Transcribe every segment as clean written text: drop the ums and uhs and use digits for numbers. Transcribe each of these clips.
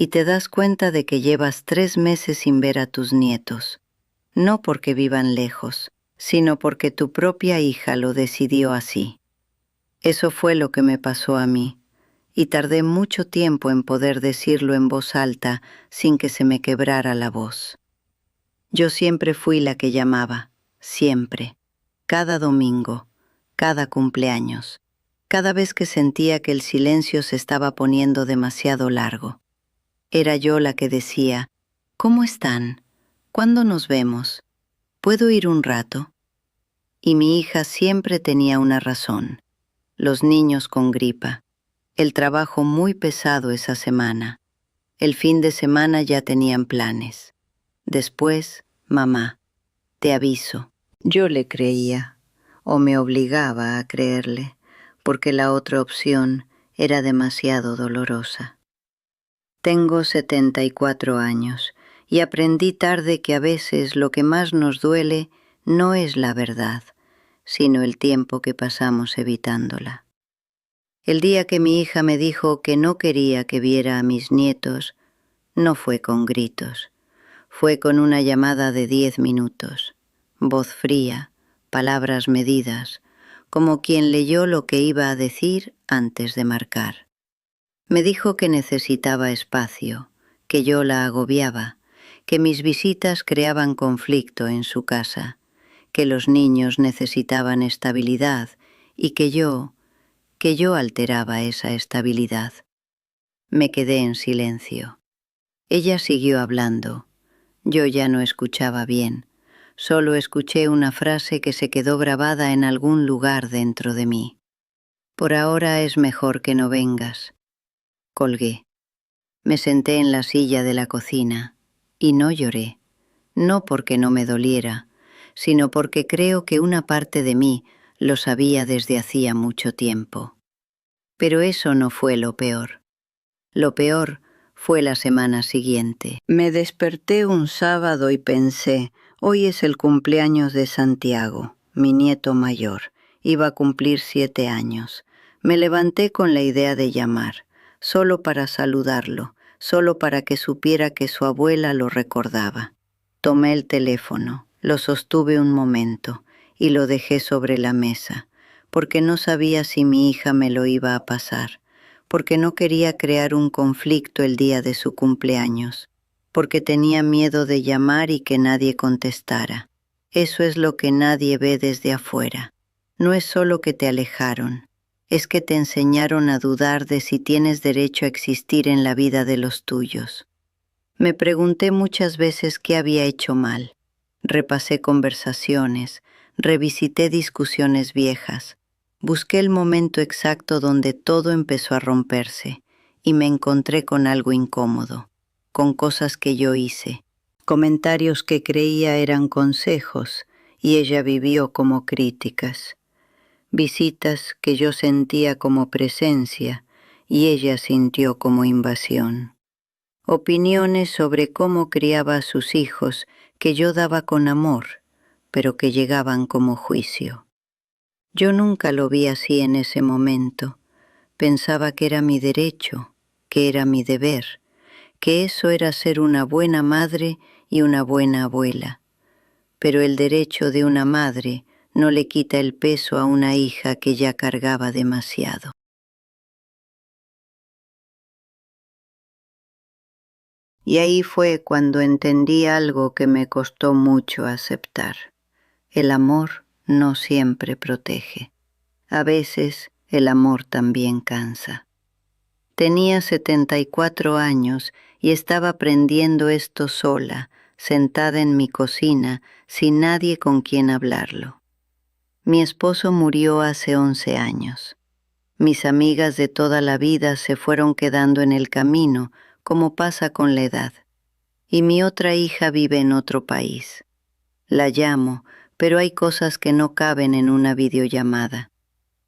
y te das cuenta de que llevas 3 meses sin ver a tus nietos, no porque vivan lejos, sino porque tu propia hija lo decidió así. Eso fue lo que me pasó a mí, y tardé mucho tiempo en poder decirlo en voz alta sin que se me quebrara la voz. Yo siempre fui la que llamaba, siempre, cada domingo, cada cumpleaños, cada vez que sentía que el silencio se estaba poniendo demasiado largo. Era yo la que decía, ¿cómo están? ¿Cuándo nos vemos? ¿Puedo ir un rato? Y mi hija siempre tenía una razón. Los niños con gripa, el trabajo muy pesado esa semana. El fin de semana ya tenían planes. Después, mamá, te aviso. Yo le creía, o me obligaba a creerle, porque la otra opción era demasiado dolorosa. Tengo 74 años y aprendí tarde que a veces lo que más nos duele no es la verdad, sino el tiempo que pasamos evitándola. El día que mi hija me dijo que no quería que viera a mis nietos, no fue con gritos, fue con una llamada de 10 minutos, voz fría, palabras medidas, como quien leyó lo que iba a decir antes de marcar. Me dijo que necesitaba espacio, que yo la agobiaba, que mis visitas creaban conflicto en su casa, que los niños necesitaban estabilidad y que yo alteraba esa estabilidad. Me quedé en silencio. Ella siguió hablando. Yo ya no escuchaba bien. Solo escuché una frase que se quedó grabada en algún lugar dentro de mí. Por ahora es mejor que no vengas. Colgué. Me senté en la silla de la cocina y no lloré, no porque no me doliera, sino porque creo que una parte de mí lo sabía desde hacía mucho tiempo. Pero eso no fue lo peor. Lo peor fue la semana siguiente. Me desperté un sábado y pensé, hoy es el cumpleaños de Santiago, mi nieto mayor. Iba a cumplir 7 años. Me levanté con la idea de llamar, solo para saludarlo, solo para que supiera que su abuela lo recordaba. Tomé el teléfono, lo sostuve un momento y lo dejé sobre la mesa, porque no sabía si mi hija me lo iba a pasar, porque no quería crear un conflicto el día de su cumpleaños, porque tenía miedo de llamar y que nadie contestara. Eso es lo que nadie ve desde afuera. No es solo que te alejaron, es que te enseñaron a dudar de si tienes derecho a existir en la vida de los tuyos. Me pregunté muchas veces qué había hecho mal. Repasé conversaciones, revisité discusiones viejas. Busqué el momento exacto donde todo empezó a romperse y me encontré con algo incómodo, con cosas que yo hice, comentarios que creía eran consejos y ella vivió como críticas, visitas que yo sentía como presencia y ella sintió como invasión, opiniones sobre cómo criaba a sus hijos que yo daba con amor, pero que llegaban como juicio. Yo nunca lo vi así en ese momento. Pensaba que era mi derecho, que era mi deber, que eso era ser una buena madre y una buena abuela. Pero el derecho de una madre no le quita el peso a una hija que ya cargaba demasiado. Y ahí fue cuando entendí algo que me costó mucho aceptar. El amor no siempre protege. A veces el amor también cansa. Tenía 74 años y estaba aprendiendo esto sola, sentada en mi cocina, sin nadie con quien hablarlo. Mi esposo murió hace 11 años. Mis amigas de toda la vida se fueron quedando en el camino, como pasa con la edad. Y mi otra hija vive en otro país. La llamo, pero hay cosas que no caben en una videollamada.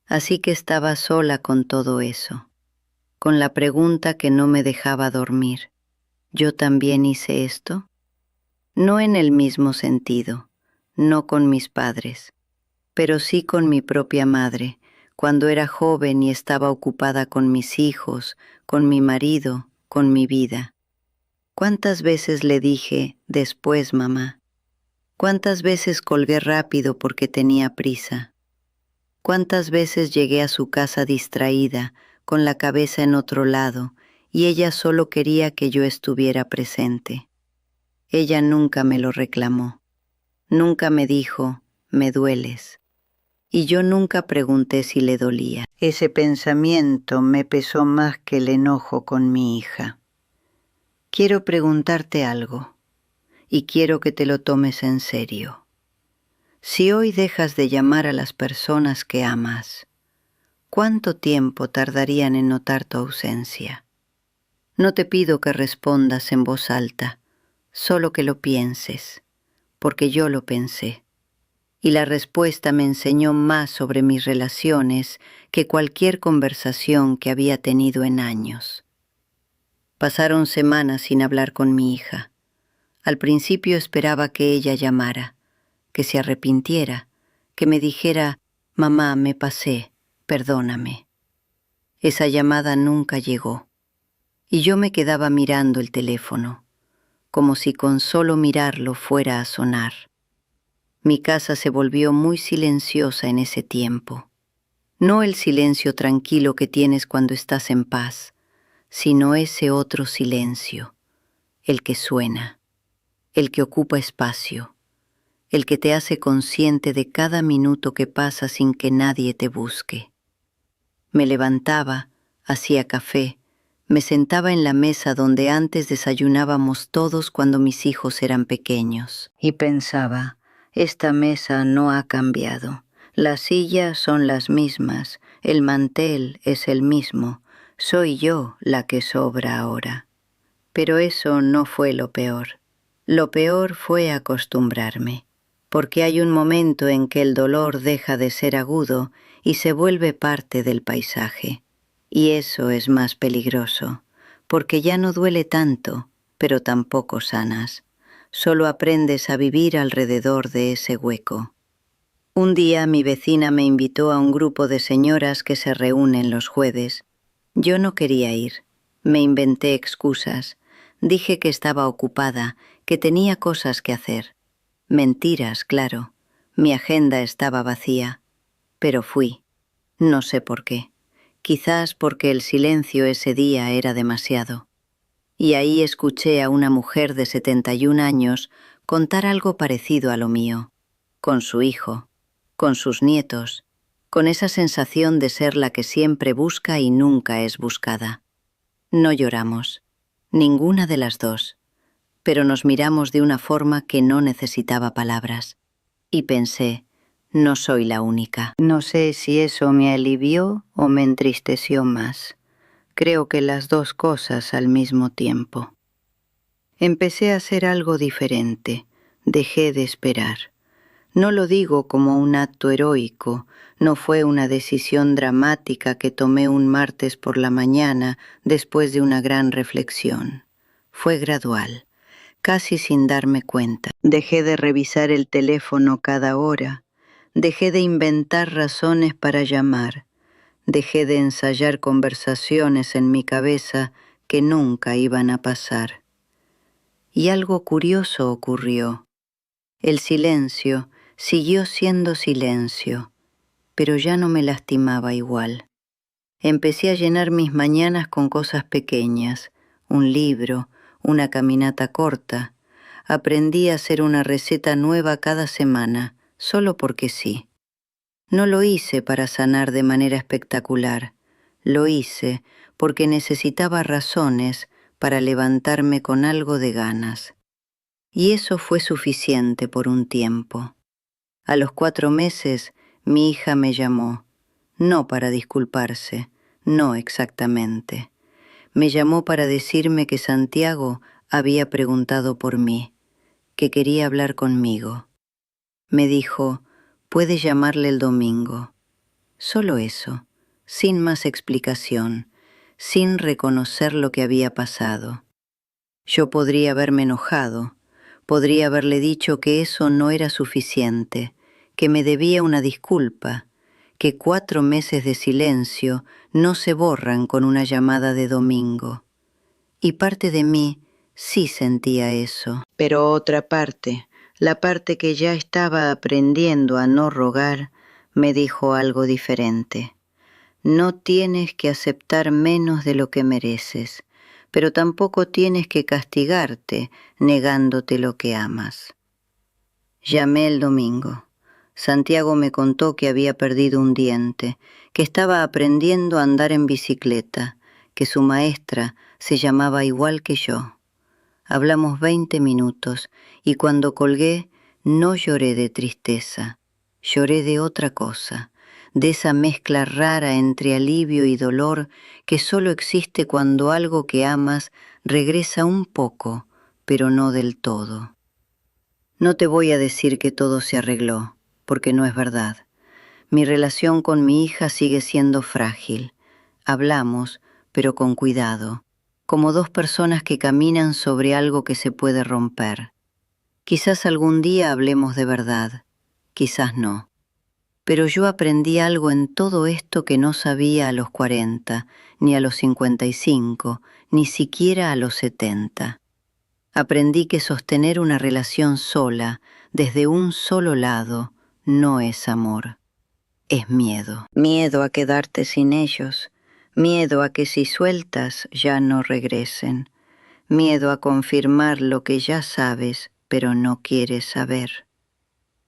Así que estaba sola con todo eso, con la pregunta que no me dejaba dormir. ¿Yo también hice esto? No en el mismo sentido, no con mis padres, pero sí con mi propia madre, cuando era joven y estaba ocupada con mis hijos, con mi marido, con mi vida. ¿Cuántas veces le dije, después, mamá? ¿Cuántas veces colgué rápido porque tenía prisa? ¿Cuántas veces llegué a su casa distraída, con la cabeza en otro lado, y ella solo quería que yo estuviera presente? Ella nunca me lo reclamó. Nunca me dijo, me dueles. Y yo nunca pregunté si le dolía. Ese pensamiento me pesó más que el enojo con mi hija. Quiero preguntarte algo, y quiero que te lo tomes en serio. Si hoy dejas de llamar a las personas que amas, ¿cuánto tiempo tardarían en notar tu ausencia? No te pido que respondas en voz alta, solo que lo pienses, porque yo lo pensé. Y la respuesta me enseñó más sobre mis relaciones que cualquier conversación que había tenido en años. Pasaron semanas sin hablar con mi hija. Al principio esperaba que ella llamara, que se arrepintiera, que me dijera, mamá, me pasé, perdóname. Esa llamada nunca llegó, y yo me quedaba mirando el teléfono, como si con solo mirarlo fuera a sonar. Mi casa se volvió muy silenciosa en ese tiempo. No el silencio tranquilo que tienes cuando estás en paz, sino ese otro silencio, el que suena, el que ocupa espacio, el que te hace consciente de cada minuto que pasa sin que nadie te busque. Me levantaba, hacía café, me sentaba en la mesa donde antes desayunábamos todos cuando mis hijos eran pequeños. Y pensaba, esta mesa no ha cambiado. Las sillas son las mismas, el mantel es el mismo, soy yo la que sobra ahora. Pero eso no fue lo peor. Lo peor fue acostumbrarme, porque hay un momento en que el dolor deja de ser agudo y se vuelve parte del paisaje. Y eso es más peligroso, porque ya no duele tanto, pero tampoco sanas. Solo aprendes a vivir alrededor de ese hueco. Un día mi vecina me invitó a un grupo de señoras que se reúnen los jueves. Yo no quería ir. Me inventé excusas. Dije que estaba ocupada, que tenía cosas que hacer. Mentiras, claro. Mi agenda estaba vacía. Pero fui. No sé por qué. Quizás porque el silencio ese día era demasiado. Y ahí escuché a una mujer de 71 años contar algo parecido a lo mío, con su hijo, con sus nietos, con esa sensación de ser la que siempre busca y nunca es buscada. No lloramos, ninguna de las dos, pero nos miramos de una forma que no necesitaba palabras. Y pensé, no soy la única. No sé si eso me alivió o me entristeció más. Creo que las dos cosas al mismo tiempo. Empecé a hacer algo diferente. Dejé de esperar. No lo digo como un acto heroico, no fue una decisión dramática que tomé un martes por la mañana después de una gran reflexión. Fue gradual, casi sin darme cuenta. Dejé de revisar el teléfono cada hora. Dejé de inventar razones para llamar. Dejé de ensayar conversaciones en mi cabeza que nunca iban a pasar. Y algo curioso ocurrió. El silencio siguió siendo silencio, pero ya no me lastimaba igual. Empecé a llenar mis mañanas con cosas pequeñas, un libro, una caminata corta. Aprendí a hacer una receta nueva cada semana, solo porque sí. No lo hice para sanar de manera espectacular. Lo hice porque necesitaba razones para levantarme con algo de ganas. Y eso fue suficiente por un tiempo. A los 4 meses, mi hija me llamó, no para disculparse, no exactamente. Me llamó para decirme que Santiago había preguntado por mí, que quería hablar conmigo. Me dijo, puedes llamarle el domingo. Solo eso, sin más explicación, sin reconocer lo que había pasado. Yo podría haberme enojado, podría haberle dicho que eso no era suficiente, que me debía una disculpa, que 4 meses de silencio no se borran con una llamada de domingo. Y parte de mí Sí sentía eso, pero otra parte, la parte que ya estaba aprendiendo a no rogar, me dijo algo diferente. No tienes que aceptar menos de lo que mereces, pero tampoco tienes que castigarte negándote lo que amas. Llamé el domingo. Santiago me contó que había perdido un diente, que estaba aprendiendo a andar en bicicleta, que su maestra se llamaba igual que yo. Hablamos 20 minutos y cuando colgué no lloré de tristeza, lloré de otra cosa, de esa mezcla rara entre alivio y dolor que solo existe cuando algo que amas regresa un poco, pero no del todo. No te voy a decir que todo se arregló, porque no es verdad. Mi relación con mi hija sigue siendo frágil. Hablamos, pero con cuidado, como dos personas que caminan sobre algo que se puede romper. Quizás algún día hablemos de verdad, quizás no. Pero yo aprendí algo en todo esto que no sabía a los 40, ni a los 55, ni siquiera a los 70. Aprendí que sostener una relación sola, desde un solo lado, no es amor. Es miedo. Miedo a quedarte sin ellos. Miedo a que si sueltas ya no regresen. Miedo a confirmar lo que ya sabes, pero no quieres saber.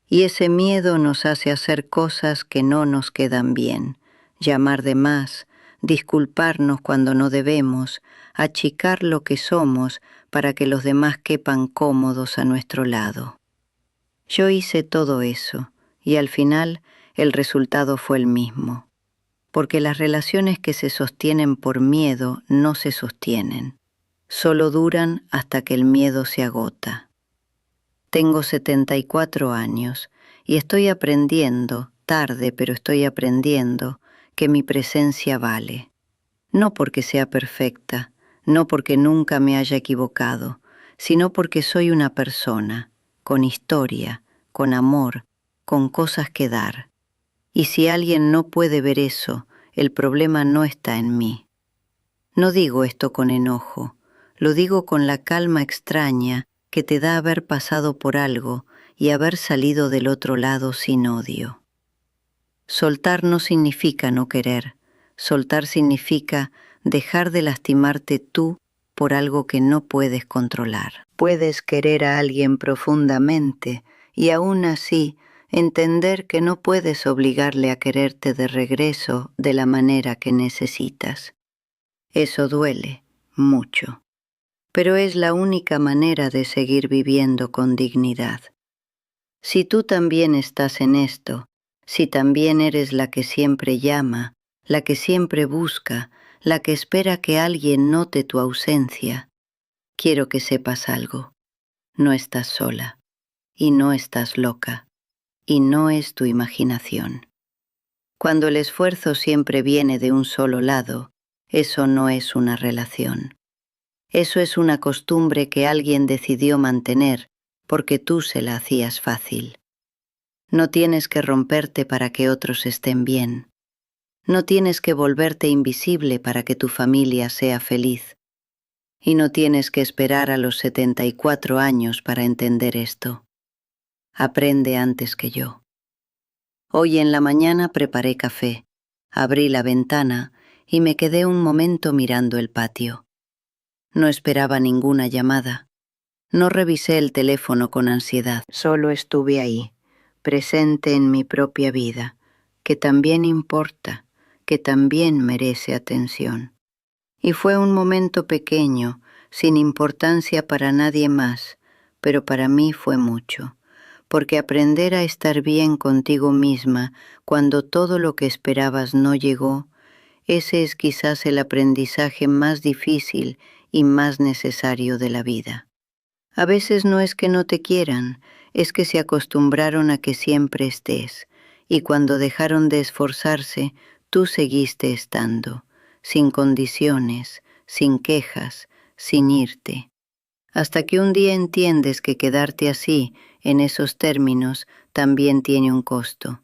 Y ese miedo nos hace hacer cosas que no nos quedan bien. Llamar de más, disculparnos cuando no debemos, achicar lo que somos para que los demás quepan cómodos a nuestro lado. Yo hice todo eso, y al final el resultado fue el mismo, porque las relaciones que se sostienen por miedo no se sostienen, solo duran hasta que el miedo se agota. Tengo 74 años y estoy aprendiendo, tarde pero estoy aprendiendo, que mi presencia vale. No porque sea perfecta, no porque nunca me haya equivocado, sino porque soy una persona, con historia, con amor, con cosas que dar. Y si alguien no puede ver eso, el problema no está en mí. No digo esto con enojo, lo digo con la calma extraña que te da haber pasado por algo y haber salido del otro lado sin odio. Soltar no significa no querer, soltar significa dejar de lastimarte tú por algo que no puedes controlar. Puedes querer a alguien profundamente y aún así entender que no puedes obligarle a quererte de regreso de la manera que necesitas. Eso duele mucho, pero es la única manera de seguir viviendo con dignidad. Si tú también estás en esto, si también eres la que siempre llama, la que siempre busca, la que espera que alguien note tu ausencia, quiero que sepas algo. No estás sola, y no estás loca, y no es tu imaginación. Cuando el esfuerzo siempre viene de un solo lado, eso no es una relación. Eso es una costumbre que alguien decidió mantener porque tú se la hacías fácil. No tienes que romperte para que otros estén bien. No tienes que volverte invisible para que tu familia sea feliz. Y no tienes que esperar a los 74 años para entender esto. Aprende antes que yo. Hoy en la mañana preparé café, abrí la ventana y me quedé un momento mirando el patio. No esperaba ninguna llamada. No revisé el teléfono con ansiedad. Solo estuve ahí, presente en mi propia vida, que también importa, que también merece atención. Y fue un momento pequeño, sin importancia para nadie más, pero para mí fue mucho, porque aprender a estar bien contigo misma cuando todo lo que esperabas no llegó, ese es quizás el aprendizaje más difícil y más necesario de la vida. A veces no es que no te quieran, es que se acostumbraron a que siempre estés, y cuando dejaron de esforzarse, tú seguiste estando, sin condiciones, sin quejas, sin irte. Hasta que un día entiendes que quedarte así, en esos términos, también tiene un costo,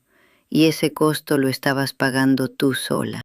y ese costo lo estabas pagando tú sola.